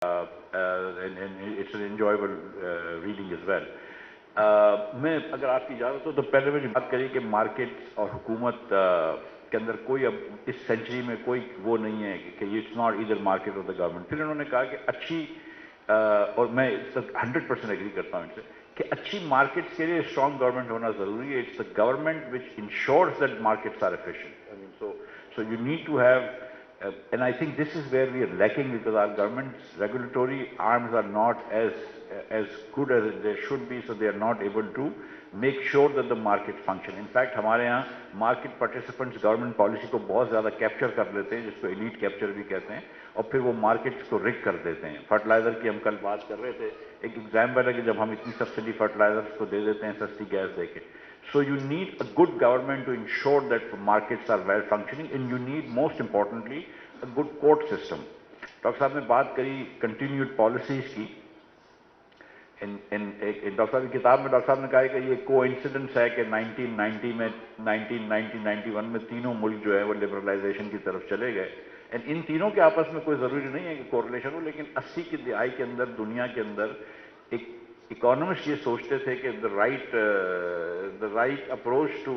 and it's an enjoyable reading as well. میں اگر آپ کی اجازت ہو تو پہلے میں بات کری کہ مارکیٹ اور حکومت کے اندر کوئی اب اس سینچری میں کوئی وہ نہیں ہے کہ اٹس ناٹ ادھر مارکیٹ اور دا گورنمنٹ. پھر انہوں نے کہا کہ اچھی اور میں 100% ایگری کرتا ہوں ان سے کہ اچھی مارکیٹس کے لیے اسٹرانگ گورنمنٹ ہونا ضروری ہے. اٹس دا گورنمنٹ وچ ensures that markets are efficient. So you need to have, and I think this is where we are lacking because our government's regulatory arms are not as good as they should be, so they are not able to make sure that the market function. In fact, ہمارے یہاں market participants government policy کو بہت زیادہ capture کر لیتے ہیں, جس کو elite capture بھی کہتے ہیں, اور پھر وہ markets کو rig کر دیتے ہیں. فرٹیلائزر کی ہم کل بات کر رہے تھے, ایک ایگزامپل ہے کہ جب ہم اتنی سبسڈی فرٹیلائزرز کو دے دیتے ہیں سستی گیس دے کے. So you need a good government to ensure that the markets are well functioning, and you need, most importantly, a good court system. Doctor صاحب نے بات کری کنٹینیوڈ پالیسیز کی. ڈاکٹر صاحب کی کتاب میں ڈاکٹر صاحب نے کہا کہ یہ کو انسیڈنس ہے کہ 1990 میں 1991 میں تینوں ملک جو ہے وہ لبرلائزیشن کی طرف چلے گئے. اینڈ ان تینوں کے آپس میں کوئی ضروری نہیں ہے کہ کوریلیشن ہو, لیکن 80 کی دہائی کے اندر دنیا کے اندر ایک اکانومسٹ یہ سوچتے تھے کہ the right approach to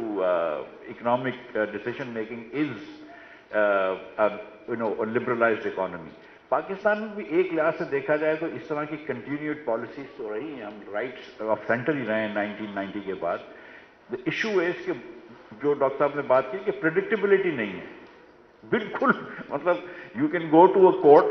economic decision making is a liberalized economy. Pakistan میں بھی ایک لحاظ سے دیکھا جائے تو اس طرح کی کنٹینیوڈ پالیسیز تو رہی ہیں, ہم رائٹس آف سینٹر ہی رہے ہیں 1990 کے بعد. دا ایشو is کہ جو ڈاکٹر صاحب نے بات کی کہ پریڈکٹیبلٹی نہیں ہے بالکل. مطلب you can go to a court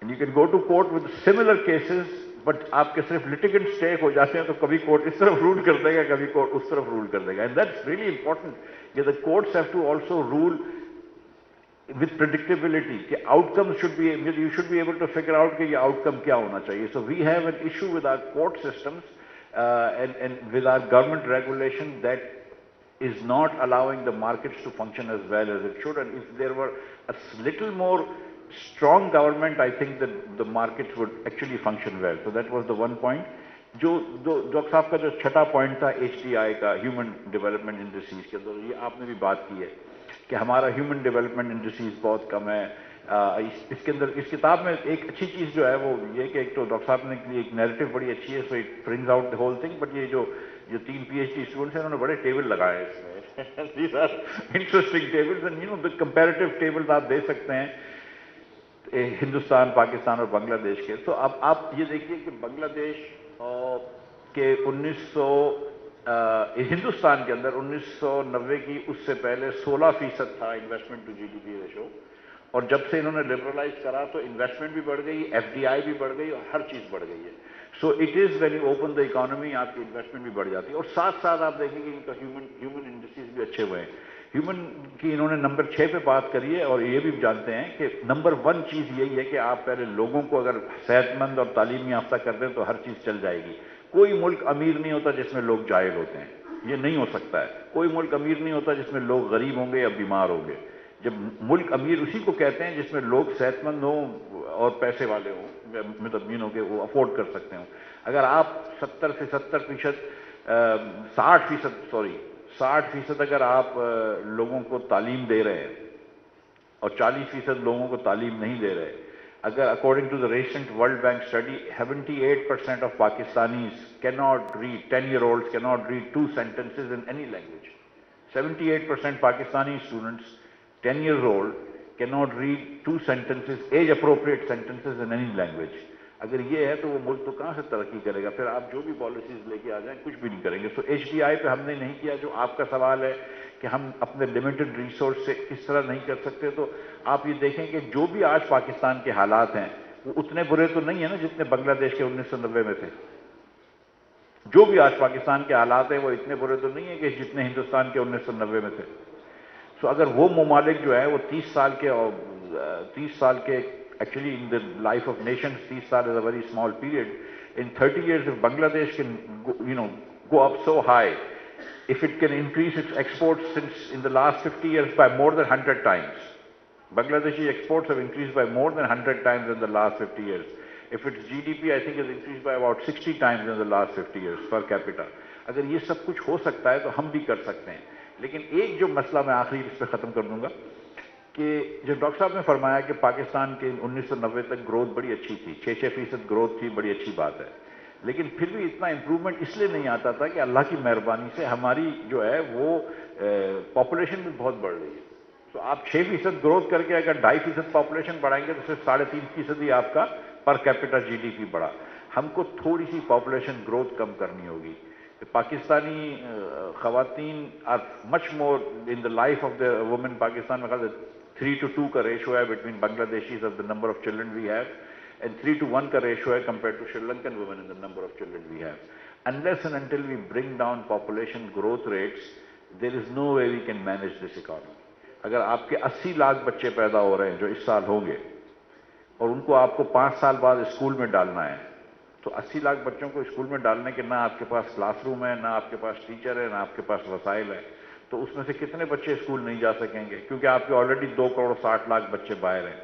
and you can go to court with similar cases, but آپ کے صرف لٹیگنٹ اسٹیک ہو جاتے ہیں تو کبھی کورٹ اس طرف رول کر دے گا, کبھی کورٹ اس طرف رول کر دے گا. اینڈ دیٹس ریئلی امپورٹنٹ کہ the courts have to also rule with predictability کہ outcomes should be, you should be able to figure out کہ یہ outcome کیا ہونا چاہیے. So we have an issue with our court systems and with our government regulation that is not allowing the markets to function as well as it should. And if there were a little more strong government, I think that the markets would actually function well. So that was the one point. جو doctor صاحب کا جو چھٹا point تھا HDI کا, human development industries کے اندر, یہ آپ نے بھی بات کی ہے کہ ہمارا ہیومن ڈیولپمنٹ انڈسٹریز بہت کم ہے. اس کے اندر اس کتاب میں ایک اچھی چیز جو ہے وہ یہ کہ ایک تو ڈاکٹر صاحب نے ایک نیریٹو بڑی اچھی ہے, so it brings out the whole thing. But یہ جو 3 PhD اسٹوڈنٹس ہیں انہوں نے بڑے ٹیبل لگائے ہیں اس میں. These are interesting tables, and you know the comparative tables آپ دے سکتے ہیں ہندوستان, پاکستان اور بنگلہ دیش کے. تو اب آپ یہ دیکھیے کہ بنگلہ دیش کے 1900 ہندوستان کے اندر 1990 کی اس سے پہلے 16% تھا انویسٹمنٹ ٹو GDP ریشو, اور جب سے انہوں نے لبرلائز کرا تو انویسٹمنٹ بھی بڑھ گئی, FDI بھی بڑھ گئی, اور ہر چیز بڑھ گئی ہے. So it is when you open the economy آپ کی انویسٹمنٹ بھی بڑھ جاتی ہے, اور ساتھ ساتھ آپ دیکھیں گے ان کا ہیومن انڈسٹریز بھی اچھے ہوئے ہیں. ہیومن کی انہوں نے نمبر 6 پہ بات کری ہے, اور یہ بھی جانتے ہیں کہ نمبر 1 چیز یہی ہے کہ آپ پہلے لوگوں کو اگر صحت مند اور تعلیم یافتہ کر دیں تو ہر چیز چل جائے گی. کوئی ملک امیر نہیں ہوتا جس میں لوگ جاہل ہوتے ہیں, یہ نہیں ہو سکتا ہے. کوئی ملک امیر نہیں ہوتا جس میں لوگ غریب ہوں گے یا بیمار ہوں گے. جب ملک امیر اسی کو کہتے ہیں جس میں لوگ صحت مند ہوں اور پیسے والے ہوں, مطلب یہ ہو کہ وہ افورڈ کر سکتے ہوں. اگر آپ 60% اگر آپ لوگوں کو تعلیم دے رہے ہیں اور 40% لوگوں کو تعلیم نہیں دے رہے, اگر according to the recent World Bank study 78% of Pakistanis cannot read, 10-year-olds cannot read 2 sentences in any language. 78% Pakistani students 10 years old cannot read 2 sentences, age appropriate sentences in any language. اگر یہ ہے تو وہ ملک تو کہاں سے ترقی کرے گا؟ پھر آپ جو بھی پالیسیز لے کے آ جائیں کچھ بھی نہیں کریں گے. سو HDI پہ ہم نے نہیں کیا. جو آپ کا سوال ہے کہ ہم اپنے لمیٹڈ ریسورس سے کس طرح نہیں کر سکتے, تو آپ یہ دیکھیں کہ جو بھی آج پاکستان کے حالات ہیں وہ اتنے برے تو نہیں ہیں نا جتنے بنگلہ دیش کے 1990 میں تھے. جو بھی آج پاکستان کے حالات ہیں وہ اتنے برے تو نہیں ہیں کہ جتنے ہندوستان کے 1990 میں تھے. سو اگر وہ ممالک جو ہے وہ 30 سال کے actually in the life of nations 30 سال is a very small period. In 30 years if Bangladesh can go up so high, if it can increase its exports since in the last 50 years by more than 100 times. Bangladeshi exports have increased by more than 100 times in the last 50 years. If its GDP I think has increased by about 60 times in the last 50 years per capita. اگر یہ سب کچھ ہو سکتا ہے تو ہم بھی کر سکتے ہیں. لیکن ایک جو مسئلہ میں آخری اس پہ ختم کر دوں گا کہ کہ جو ڈاکٹر صاحب نے فرمایا کہ پاکستان کے 1990 تک گروتھ بڑی اچھی تھی، 6% گروتھ تھی، بڑی اچھی بات ہے، لیکن پھر بھی اتنا امپروومنٹ اس لیے نہیں آتا تھا کہ اللہ کی مہربانی سے ہماری جو ہے وہ پاپولیشن بھی بہت بڑھ رہی ہے. تو آپ 6% گروتھ کر کے اگر 2.5% پاپولیشن بڑھائیں گے تو صرف 3.5% ہی آپ کا per capita G D P بڑھا. ہم کو تھوڑی سی پاپولیشن گروتھ کم کرنی ہوگی. پاکستانی خواتین are much more in the life of the women. Pakistan میں 3:2 کا ریشو ہے between Bangladeshis of the number of children we have, and 3:1 کا ریشو ہے compare to Sri Lankan women in the number of children we have. Unless and until we bring down population growth rates, there is no way we can manage this economy. اگر آپ کے 80 لاکھ بچے پیدا ہو رہے ہیں جو اس سال ہوں گے اور ان کو آپ کو 5 سال بعد اسکول میں ڈالنا ہے, تو 80 لاکھ بچوں کو اسکول میں ڈالنے کے نہ آپ کے پاس کلاس روم ہے, نہ آپ کے پاس ٹیچر ہے, نہ آپ کے پاس وسائل ہے, تو اس میں سے کتنے بچے اسکول نہیں جا سکیں گے کیونکہ آپ کے آلریڈی 2.60 کروڑ بچے باہر ہیں.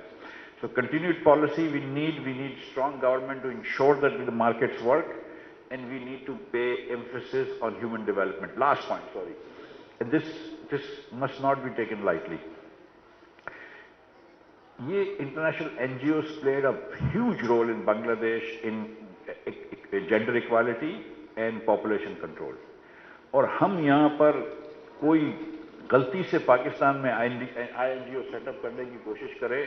So continued policy we need strong government to ensure that the markets work, and we need to pay emphasis on human development. Last point, sorry. And this must not be taken lightly. International NGOs played a huge role in Bangladesh in gender equality and population control. اور ہم یہاں پر کوئی غلطی سے پاکستان میں INGO set up کرنے کی کوشش کرے,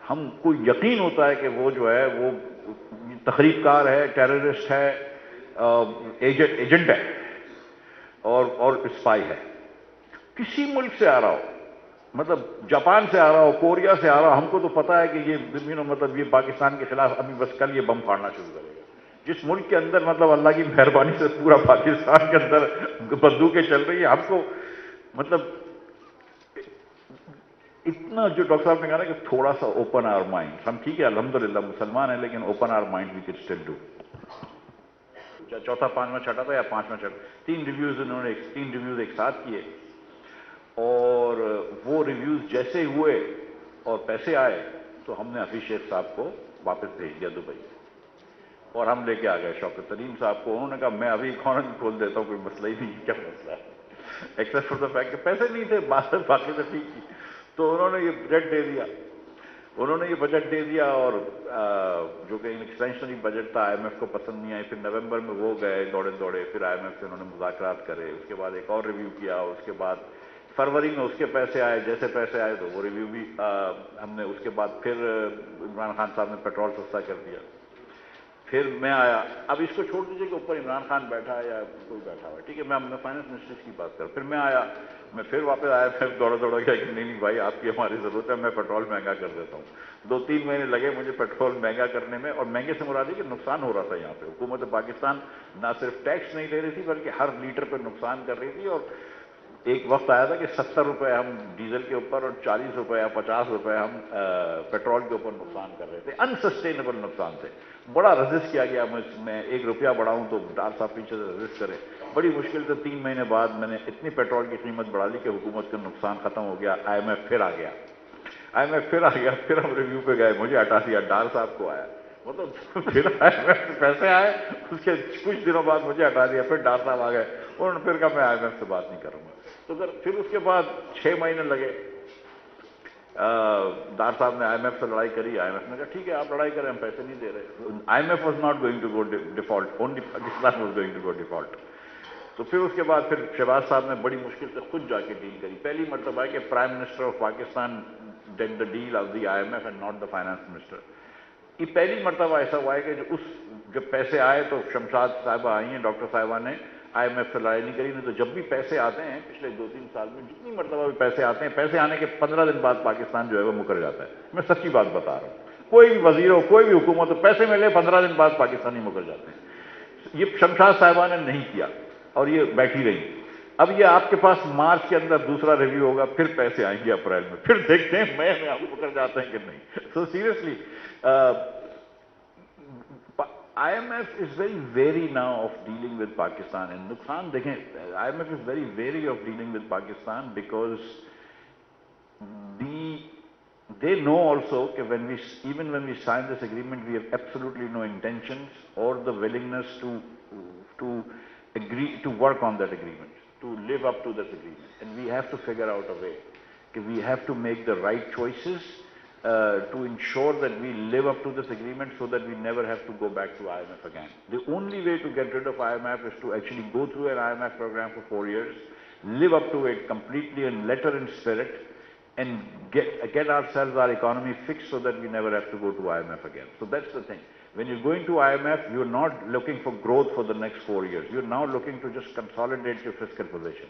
ہم کو یقین ہوتا ہے کہ وہ جو ہے وہ تخریب کار ہے, ٹیررسٹ ہے, ایجنٹ ہے اور اسپائی ہے. کسی ملک سے آ رہا ہو, مطلب جاپان سے آ رہا ہو, کوریا سے آ رہا ہو, ہم کو تو پتا ہے کہ یہ مطلب یہ پاکستان کے خلاف ابھی بس کل یہ بم پھاڑنا شروع کرے گا. جس ملک کے اندر مطلب اللہ کی مہربانی سے پورا پاکستان کے اندر بندوقیں چل رہی ہیں, ہم کو مطلب اتنا جو ڈاکٹر صاحب نے کہا نا کہ تھوڑا سا اوپن آور مائنڈ, ہم ٹھیک ہے الحمدللہ مسلمان ہیں لیکن open our mind we can still do. چوتھا, پانچواں چھٹا تھا یا پانچواں چھٹا, 3 ریویوز ایک ساتھ کیے, اور وہ ریویوز جیسے ہوئے اور پیسے آئے تو ہم نے حفیظ شیخ صاحب کو واپس بھیج دیا دبئی, اور ہم لے کے آ گئے شوکت ترین صاحب کو. انہوں نے کہا میں ابھی اکانومی کھول دیتا ہوں, کوئی مسئلہ ہی نہیں. کیا مسئلہ ہے, ایکسپٹ فار دا فیکٹ کہ پیسے نہیں تھے, بات باقی تو ٹھیک تھی. تو انہوں نے یہ بجٹ دے دیا, اور جو کہ ایکسٹینشنری بجٹ تھا, IMF کو پسند نہیں آئی. پھر نومبر میں وہ گئے دوڑے, پھر IMF سے انہوں نے مذاکرات کرے, اس کے بعد ایک اور ریویو کیا, اور اس کے بعد فروری میں اس کے پیسے آئے, جیسے پیسے آئے تو وہ ریویو بھی ہم نے. اس کے بعد پھر عمران خان صاحب نے پیٹرول سستا کر دیا. پھر میں آیا, اب اس کو چھوڑ دیجیے کہ اوپر عمران خان بیٹھا ہے یا کوئی بیٹھا ہوا ہے, ٹھیک ہے, میں فائنانس منسٹر کی بات کر. پھر میں آیا, میں پھر واپس آیا, پھر دوڑا گیا کہ نہیں بھائی آپ کی ہماری ضرورت ہے, میں پیٹرول مہنگا کر دیتا ہوں. 2-3 مہینے لگے مجھے پیٹرول مہنگا کرنے میں, اور مہنگے سے مراد ہے کہ نقصان ہو رہا تھا یہاں پہ. حکومت پاکستان نہ صرف ٹیکس نہیں لے رہی تھی بلکہ ہر لیٹر پہ نقصان کر رہی تھی. اور ایک وقت آیا تھا کہ 70 روپے ہم ڈیزل کے اوپر اور 40 روپے یا 50 روپے ہم پیٹرول کے اوپر نقصان کر رہے تھے. انسسٹینیبل نقصان تھے. بڑا رجسٹ کیا گیا, میں 1 روپیہ بڑھاؤں تو ڈار صاحب پیچھے سے رجسٹ کرے. بڑی مشکل سے 3 مہینے بعد میں نے اتنی پیٹرول کی قیمت بڑھا لی کہ حکومت کا نقصان ختم ہو گیا. IMF پھر آ گیا, پھر ہم ریویو پہ گئے, مجھے ہٹا دیا, ڈار صاحب کو آیا, مطلب پھر IMF سے پیسے آئے, اس کے کچھ دنوں بعد مجھے ہٹا دیا, پھر ڈار صاحب آ گئے, انہوں نے پھر کہا میں IMF سے بات نہیں کروں گا. تو پھر اس کے بعد 6 مہینے لگے. ڈار صاحب نے IMF سے لڑائی کری. IMF نے کہا ٹھیک ہے آپ لڑائی کریں, ہم پیسے نہیں دے رہے. IMF was not going to go default, only Pakistan was going to go default. تو پھر اس کے بعد پھر شہباز صاحب نے بڑی مشکل سے خود جا کے ڈیل کری. پہلی مرتبہ ہے کہ prime minister of Pakistan did the deal of the IMF and not the finance minister. یہ پہلی مرتبہ ایسا ہوا ہے کہ جب پیسے آئے تو شمشاد صاحبہ آئی ہیں, ڈاکٹر صاحبہ نے IMF سے لڑائی نہیں کری. نہیں تو جب بھی پیسے آتے ہیں پچھلے 2-3 سال میں, جتنی مرتبہ بھی پیسے آتے ہیں, پیسے آنے کے 15 دن بعد پاکستان جو ہے وہ مکر جاتا ہے. میں سچی بات بتا رہا ہوں, کوئی بھی وزیر ہو, کوئی بھی حکومت ہو, پیسے ملے 15 دن بعد پاکستانی مکر جاتے ہیں. یہ شمشاد صاحبہ نے نہیں کیا اور یہ بیٹھی رہی. اب یہ آپ کے پاس مارچ کے اندر دوسرا ریویو ہوگا, پھر پیسے آئیں گے اپریل میں, پھر دیکھتے ہیں میں آپ مکر جاتے ہیں کہ نہیں. سو seriously IMF is very wary now of dealing with Pakistan. And nuksan dekhen, IMF is very wary of dealing with Pakistan because they know also that even when we sign this agreement, we have absolutely no intentions or the willingness to agree to work on that agreement, to live up to that agreement. And we have to figure out a way we have to make the right choices to ensure that we live up to this agreement so that we never have to go back to IMF again. The only way to get rid of IMF is to actually go through an IMF program for 4 years, live up to it completely in letter and spirit, and get ourselves, our economy fixed so that we never have to go to IMF again. So that's the thing. When you're going to IMF, you're not looking for growth for the next 4 years. You're now looking to just consolidate your fiscal position.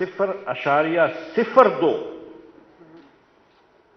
0.02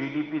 GDP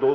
2